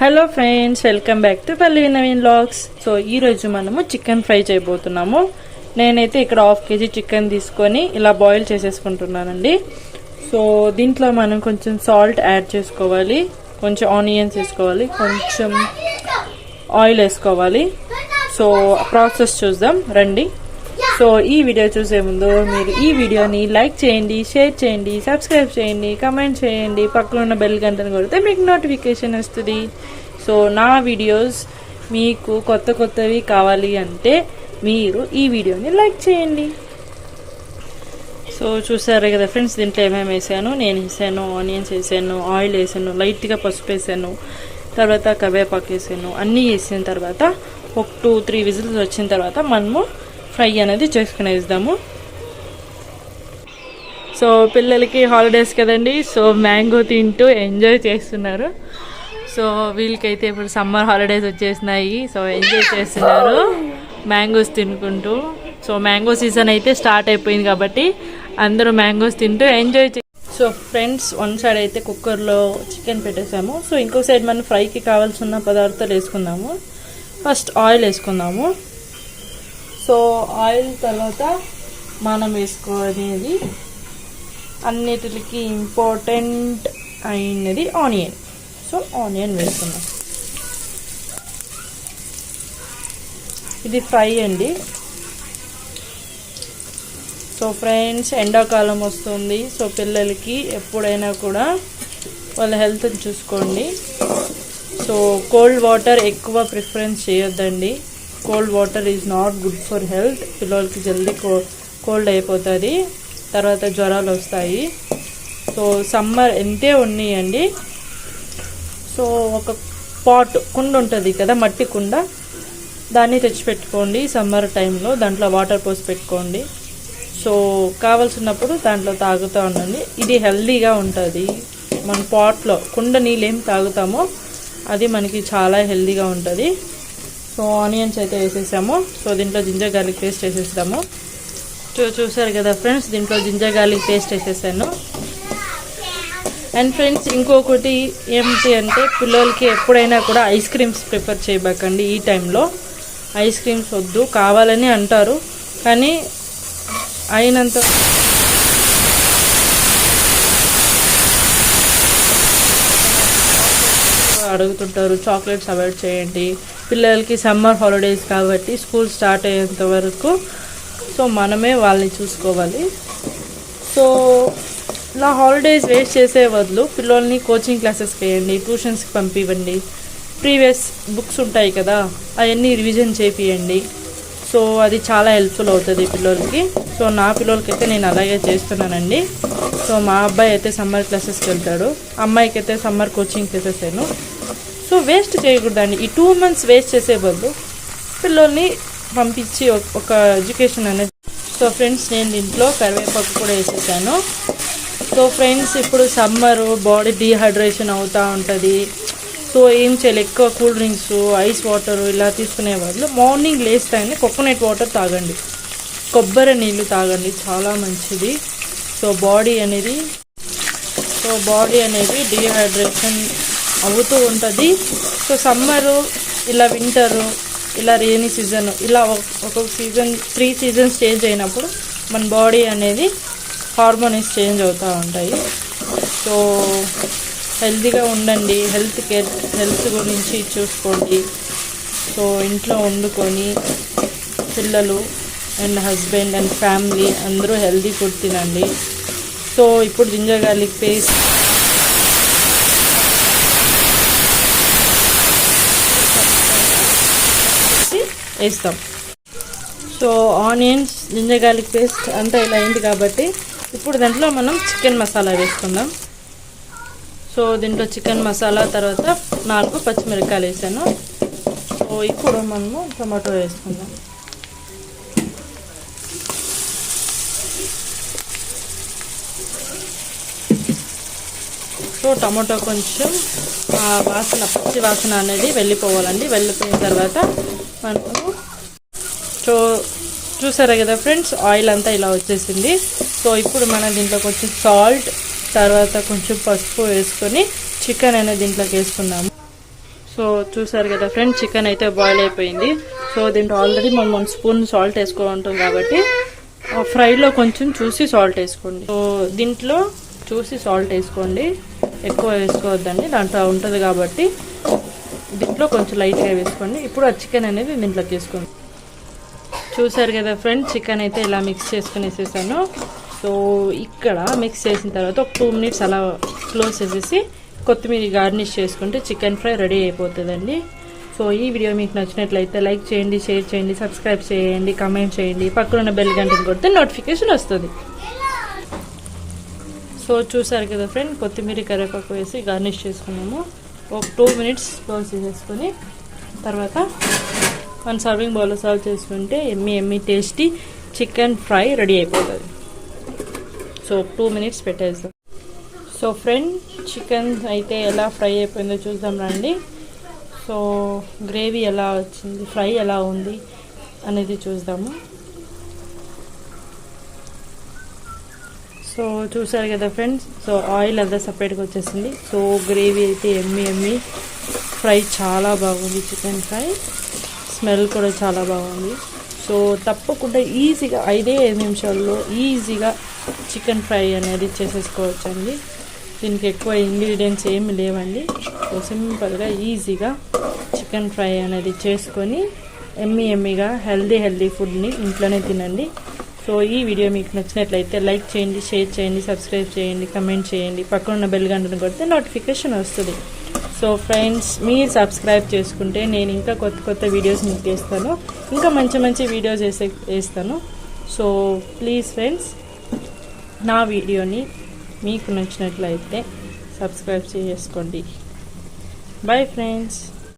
Hello friends, welcome back to Pallavi Naveen vlogs. So ఈరోజు మనము chicken fry చేయబోతున్నాము. నేనైతే ఇక్కడ 1/2 kg చికెన్ తీసుకొని ఇలా బాయిల్ చేసేసుకుంటున్నానండి. సో దీంట్లో మనం కొంచెం సాల్ట్ యాడ్ చేసుకోవాలి, కొంచెం ఆనియన్స్ వేసుకోవాలి, కొంచెం ఆయిల్ వేసుకోవాలి. సో ప్రాసెస్ చూద్దాం రండి. సో ఈ వీడియో చూసే ముందు మీరు ఈ వీడియోని లైక్ చేయండి, షేర్ చేయండి, సబ్స్క్రైబ్ చేయండి, కమెంట్ చేయండి, పక్కన ఉన్న బెల్ గంటను కొడితే మీకు నోటిఫికేషన్ వస్తుంది. సో నా వీడియోస్ మీకు కొత్తవి కావాలి అంటే మీరు ఈ వీడియోని లైక్ చేయండి. సో చూసారు కదా ఫ్రెండ్స్, దీంట్లో ఏమేమి వేసాను. నేను వేసాను ఆనియన్స్ వేసాను, ఆయిల్ వేసాను, లైట్గా పసుపు వేసాను, తర్వాత కరివేపాకు వేసాను. అన్నీ వేసిన తర్వాత ఒక 2-3 విజిల్స్ వచ్చిన తర్వాత మనము ఫ్రై అనేది చేసుకునేద్దాము. సో పిల్లలకి హాలిడేస్ కదండి, సో మ్యాంగో తింటూ ఎంజాయ్ చేస్తున్నారు. సో వీళ్ళకైతే ఇప్పుడు సమ్మర్ హాలిడేస్ వచ్చేసినాయి. సో ఎంజాయ్ చేస్తున్నారు మ్యాంగోస్ తినుకుంటూ. సో మ్యాంగో సీజన్ అయితే స్టార్ట్ అయిపోయింది కాబట్టి అందరూ మ్యాంగోస్ తింటూ enjoy so friends, one side అయితే కుక్కర్లో చికెన్ పెట్టేసాము. సో ఇంకో సైడ్ మనం ఫ్రైకి కావాల్సిన పదార్థాలు వేసుకుందాము. ఫస్ట్ ఆయిల్ వేసుకుందాము. సో ఆయిల్ తర్వాత మనం వేసుకోనేది అన్నిటికి ఇంపార్టెంట్ అయినది ఆనియన్. సో ఆనియన్ వేసుకున్నాం. ఇది ఫ్రై అండి. సో ఫ్రెండ్స్, ఎండాకాలం వస్తుంది. సో పిల్లలకి ఎప్పుడైనా కూడా వాళ్ళ హెల్త్ని చూసుకోండి. సో కోల్డ్ వాటర్ ఎక్కువ ప్రిఫరెన్స్ చేయొద్దండి. Cold water is not good for health. పిల్లలకి జల్దీ కోల్డ్ అయిపోతుంది, తర్వాత జ్వరాలు వస్తాయి. సో సమ్మర్ ఎంతే ఉన్నాయండి. సో ఒక కుండ ఉంటుంది కదా, మట్టి కుండ, దాన్ని తెచ్చిపెట్టుకోండి సమ్మర్ టైంలో. దాంట్లో వాటర్ పోసి పెట్టుకోండి. సో కావాల్సినప్పుడు దాంట్లో తాగుతూ ఉండండి. ఇది హెల్దీగా ఉంటుంది. మన పాట్లో కుండ నీళ్ళు ఏం తాగుతామో అది మనకి చాలా హెల్దీగా ఉంటుంది. సో ఆనియన్స్ అయితే వేసేసాము. సో దీంట్లో జింజర్ గార్లిక్ పేస్ట్ వేసేస్తాము. చూసారు కదా ఫ్రెండ్స్, దీంట్లో జింజర్ గార్లిక్ పేస్ట్ వేసేసాను. అండ్ ఫ్రెండ్స్, ఇంకొకటి ఏమిటి అంటే పిల్లలకి ఎప్పుడైనా కూడా ఐస్ క్రీమ్స్ ప్రిఫర్ చేయబాకండి. ఈ టైంలో ఐస్ క్రీమ్స్ వద్దు, కావాలని అంటారు కానీ అయినంత అడుగుతుంటారు. చాక్లెట్స్ అవాయిడ్ చేయండి. పిల్లలకి సమ్మర్ హాలిడేస్ కాబట్టి స్కూల్ స్టార్ట్ అయ్యేంత వరకు సో మనమే వాళ్ళని చూసుకోవాలి. సో ఇలా హాలిడేస్ వేస్ట్ చేసే బదులు పిల్లల్ని కోచింగ్ క్లాసెస్కి వేయండి, ట్యూషన్స్కి పంపివ్వండి. ప్రీవియస్ బుక్స్ ఉంటాయి కదా, అవన్నీ రివిజన్ చేపియండి. సో అది చాలా హెల్ప్ఫుల్ అవుతుంది పిల్లలకి. సో నా పిల్లలకైతే నేను అలాగే చేస్తున్నానండి. సో మా అబ్బాయి అయితే సమ్మర్ క్లాసెస్కి వెళ్తాడు, అమ్మాయికి అయితే summer coaching classes. So waste చేయకూడదండి. ఈ 2 months వేస్ట్ చేసే బదులు పిల్లల్ని పంపించి ఒక ఎడ్యుకేషన్ అనేది. సో ఫ్రెండ్స్, నేను దీంట్లో కరివేపాకు కూడా వేసేసాను. సో ఫ్రెండ్స్, ఇప్పుడు సమ్మరు బాడీ డీహైడ్రేషన్ అవుతూ ఉంటుంది. సో ఏం చేయాలి, ఎక్కువ కూల్ డ్రింక్స్, ఐస్ వాటర్ ఇలా తీసుకునే బదులు మార్నింగ్ లేస్తాయని కోకోనట్ వాటర్ తాగండి, కొబ్బరి నీళ్ళు తాగండి, చాలా మంచిది. సో బాడీ అనేది డీహైడ్రేషన్ అవుతూ ఉంటుంది. సో సమ్మరు, ఇలా వింటరు, ఇలా రెయినీ సీజన్, ఇలా ఒక్కొక్క సీజన్ 3 seasons చేంజ్ అయినప్పుడు మన బాడీ అనేది హార్మోన్స్ చేంజ్ అవుతూ ఉంటాయి. సో హెల్తీగా ఉండండి, హెల్త్ గురించి చూసుకోండి. సో ఇంట్లో వండుకొని పిల్లలు అండ్ హస్బెండ్ అండ్ ఫ్యామిలీ అందరూ హెల్తీ ఫుడ్ తినండి. సో ఇప్పుడు జింజర్ గార్లిక్ పేస్ట్ వేస్తాం. So onions, ginger garlic paste అంతా ఇలా అయింది కాబట్టి ఇప్పుడు దాంట్లో మనం చికెన్ మసాలా వేసుకుందాం. సో దీంట్లో చికెన్ మసాలా తర్వాత 4 పచ్చిమిరపకాయలు వేసాను. సో ఇప్పుడు మనము టమాటో వేసుకుందాం. సో టమాటో కొంచెం పచ్చి వాసన అనేది వెళ్ళిపోవాలండి. వెళ్ళిపోయిన తర్వాత మనము చూసారా కదా ఫ్రెండ్స్, ఆయిల్ అంతా ఇలా వచ్చేసింది. సో ఇప్పుడు మనం దీంట్లో కొంచెం సాల్ట్, తర్వాత కొంచెం పసుపు వేసుకొని చికెన్ అనేది దీంట్లోకి వేసుకున్నాము. సో చూసారు కదా ఫ్రెండ్స్, చికెన్ అయితే బాయిల్ అయిపోయింది. సో దీంట్లో ఆల్రెడీ మనం 1 స్పూన్ సాల్ట్ వేసుకుంటాం కాబట్టి ఫ్రైలో కొంచెం చూసి సాల్ట్ వేసుకోండి. సో దీంట్లో చూసి సాల్ట్ వేసుకోండి, ఎక్కువ వేసుకోవద్దండి, దాంట్లో ఉంటుంది కాబట్టి దీంట్లో కొంచెం లైట్గా వేసుకోండి. ఇప్పుడు ఆ చికెన్ అనేది దీంట్లోకి వేసుకోండి. చూసారు కదా ఫ్రెండ్స్, చికెన్ అయితే ఇలా మిక్స్ చేసుకుని వేసేసాను. సో ఇక్కడ మిక్స్ చేసిన తర్వాత ఒక 2 మినిట్స్ అలా క్లోజ్ చేసేసి కొత్తిమీర గార్నిష్ చేసుకుంటే చికెన్ ఫ్రై రెడీ అయిపోతుందండి. సో ఈ వీడియో మీకు నచ్చినట్లయితే లైక్ చేయండి, షేర్ చేయండి, సబ్స్క్రైబ్ చేయండి, కమెంట్ చేయండి, పక్కన బెల్ గంటను కొడితే నోటిఫికేషన్ వస్తుంది. సో చూసారు కదా ఫ్రెండ్, కొత్తిమీర కరివేపాకు వేసి గార్నిష్ చేసుకున్నాము. ఒక 2 మినిట్స్ క్లోజ్ చేసేసుకొని తర్వాత 1 సర్వింగ్ బౌల్లో సర్వ్ చేసుకుంటే ఎమ్మి టేస్టీ చికెన్ ఫ్రై రెడీ అయిపోతుంది. సో 2 మినిట్స్ పెట్టేస్తాం. సో ఫ్రెండ్, చికెన్ అయితే ఎలా ఫ్రై అయిపోయిందో చూద్దాం రండి. సో గ్రేవీ ఎలా వచ్చింది, ఫ్రై ఎలా ఉంది అనేది చూద్దాము. సో చూసారు కదా ఫ్రెండ్స్, సో ఆయిల్ అంతా సపరేట్గా వచ్చేసింది. సో గ్రేవీ అయితే ఎమ్మి ఫ్రై చాలా బాగుంది. చికెన్ ఫ్రై స్మెల్ కూడా చాలా బాగుంది. సో తప్పకుండా ఈజీగా 5 నిమిషాల్లో ఈజీగా చికెన్ ఫ్రై అనేది చేసేసుకోవచ్చండి. దీనికి ఎక్కువ ఇంగ్రీడియంట్స్ ఏమి లేవండి. సో సింపుల్గా ఈజీగా చికెన్ ఫ్రై అనేది చేసుకొని ఎమ్మిగా హెల్దీ ఫుడ్ని ఇంట్లోనే తినండి. సో ఈ వీడియో మీకు నచ్చినట్లయితే లైక్ చేయండి, షేర్ చేయండి, సబ్స్క్రైబ్ చేయండి, కమెంట్ చేయండి, పక్కన ఉన్న బెల్ గంటను కొడితే నోటిఫికేషన్ వస్తుంది. సో ఫ్రెండ్స్, మీరు సబ్స్క్రైబ్ చేసుకుంటే నేను ఇంకా కొత్త వీడియోస్ మీకు చేస్తాను, ఇంకా మంచి వీడియోస్ వేస్తాను. సో ప్లీజ్ ఫ్రెండ్స్, నా వీడియోని మీకు నచ్చినట్లయితే సబ్స్క్రైబ్ చేసుకోండి. Bye friends.